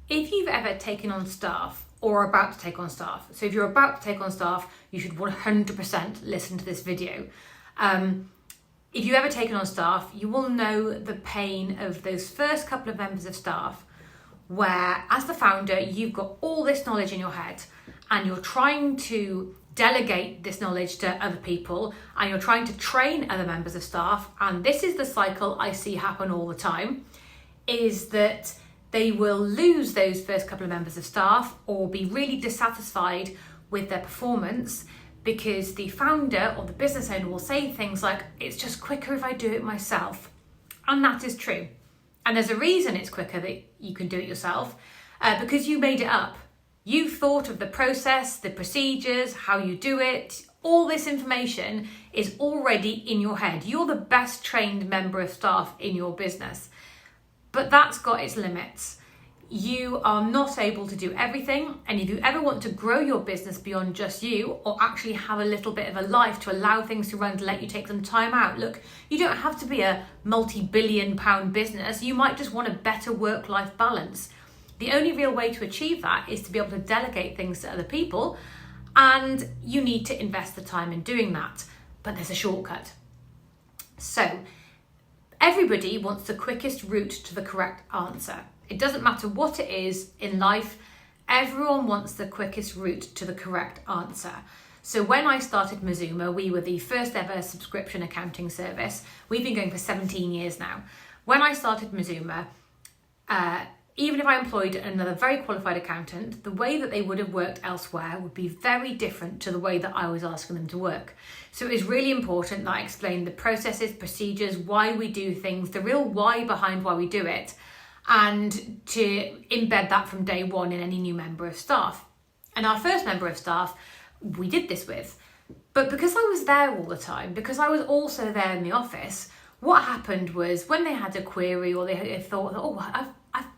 If you've ever taken on staff or are about to take on staff, so if you're about to take on staff, you should 100% listen to this video. If you've ever taken on staff, you will know the pain of those first couple of members of staff where, as the founder, you've got all this knowledge in your head and you're trying to delegate this knowledge to other people and you're trying to train other members of staff. And this is the cycle I see happen all the time, is that they will lose those first couple of members of staff or be really dissatisfied with their performance because the founder or the business owner will say things like, it's just quicker if I do it myself. And that is true. And there's a reason it's quicker that you can do it yourself, because you made it up. You thought of the process, the procedures, how you do it. All this information is already in your head. You're the best trained member of staff in your business. But that's got its limits. You are not able to do everything. And if you ever want to grow your business beyond just you, or actually have a little bit of a life to allow things to run, to let you take some time out. Look, you don't have to be a multi-billion-pound business. You might just want a better work-life balance. The only real way to achieve that is to be able to delegate things to other people. And you need to invest the time in doing that. But there's a shortcut. So, everybody wants the quickest route to the correct answer. It doesn't matter what it is in life, everyone wants the quickest route to the correct answer. So when I started Mazuma, we were the first ever subscription accounting service. We've been going for 17 years now. When I started Mazuma, even if I employed another very qualified accountant, the way that they would have worked elsewhere would be very different to the way that I was asking them to work. So it is really important that I explain the processes, procedures, why we do things, the real why behind why we do it, and to embed that from day one in any new member of staff. And our first member of staff, we did this with. But because I was there all the time, because I was also there in the office, what happened was when they had a query or they thought, oh,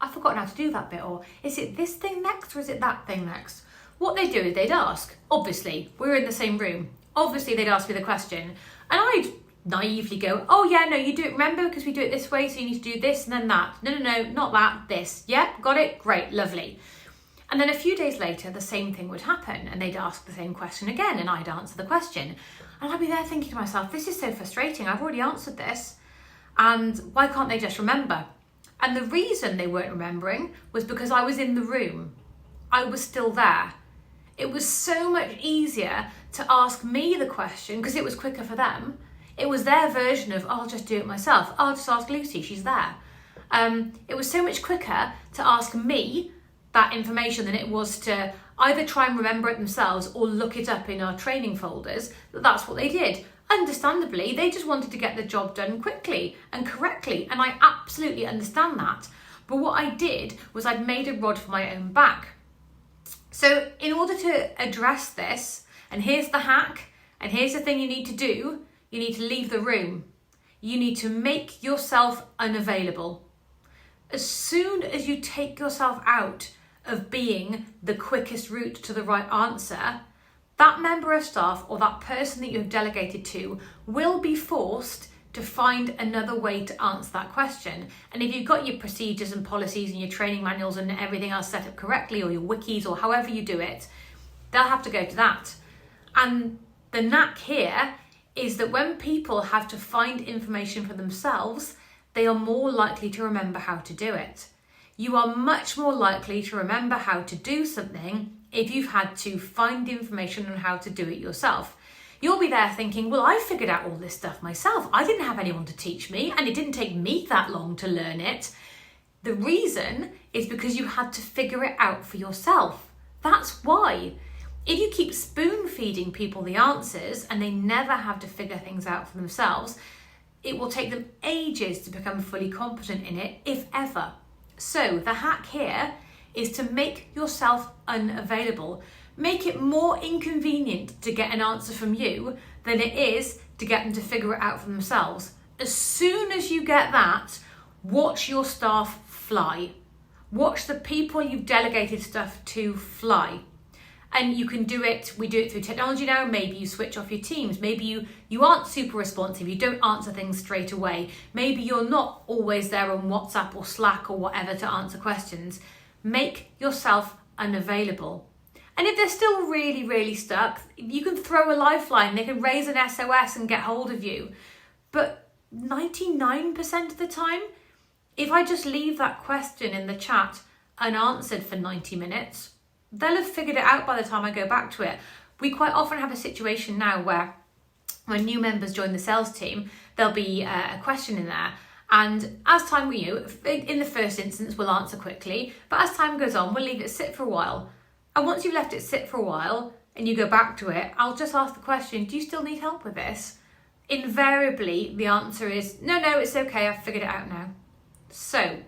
I've forgotten how to do that bit, or is it this thing next or is it that thing next? What they'd do is they'd ask. Obviously, we were in the same room. Obviously, they'd ask me the question. And I'd naively go, oh yeah, no, you do it, remember, because we do it this way, so you need to do this and then that. No, not that, this. Yep, got it, great, lovely. And then a few days later, the same thing would happen and they'd ask the same question again and I'd answer the question. And I'd be there thinking to myself, this is so frustrating, I've already answered this. And why can't they just remember? And the reason they weren't remembering was because I was in the room. I was still there. It was so much easier to ask me the question because it was quicker for them. It was their version of, I'll just do it myself. I'll just ask Lucy, she's there. It was so much quicker to ask me that information than it was to either try and remember it themselves or look it up in our training folders. That's what they did. Understandably, they just wanted to get the job done quickly and correctly, and I absolutely understand that. But what I did was I'd made a rod for my own back. So in order to address this, and here's the hack, and here's the thing you need to do, you need to leave the room. You need to make yourself unavailable. As soon as you take yourself out of being the quickest route to the right answer, that member of staff or that person that you've delegated to will be forced to find another way to answer that question. And if you've got your procedures and policies and your training manuals and everything else set up correctly, or your wikis or however you do it, they'll have to go to that. And the knack here is that when people have to find information for themselves, they are more likely to remember how to do it. You are much more likely to remember how to do something if you've had to find the information on how to do it yourself. You'll be there thinking, well, I figured out all this stuff myself. I didn't have anyone to teach me, and it didn't take me that long to learn it. The reason is because you had to figure it out for yourself. That's why. If you keep spoon-feeding people the answers and they never have to figure things out for themselves, it will take them ages to become fully competent in it, if ever. So the hack here is to make yourself unavailable. Make it more inconvenient to get an answer from you than it is to get them to figure it out for themselves. As soon as you get that, watch your staff fly. Watch the people you've delegated stuff to fly. And you can do it, we do it through technology now. Maybe you switch off your teams. Maybe you aren't super responsive. You don't answer things straight away. Maybe you're not always there on WhatsApp or Slack or whatever to answer questions. Make yourself unavailable. And if they're still really, really stuck, you can throw a lifeline. They can raise an SOS and get hold of you. But 99% of the time, if I just leave that question in the chat unanswered for 90 minutes, they'll have figured it out by the time I go back to it. We quite often have a situation now where when new members join the sales team, there'll be a question in there. And as time, in the first instance, we'll answer quickly. But as time goes on, we'll leave it sit for a while. And once you've left it sit for a while and you go back to it, I'll just ask the question, do you still need help with this? Invariably, the answer is, no, it's okay, I've figured it out now. So,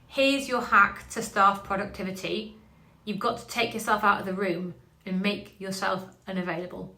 here's your hack to staff productivity. You've got to take yourself out of the room and make yourself unavailable.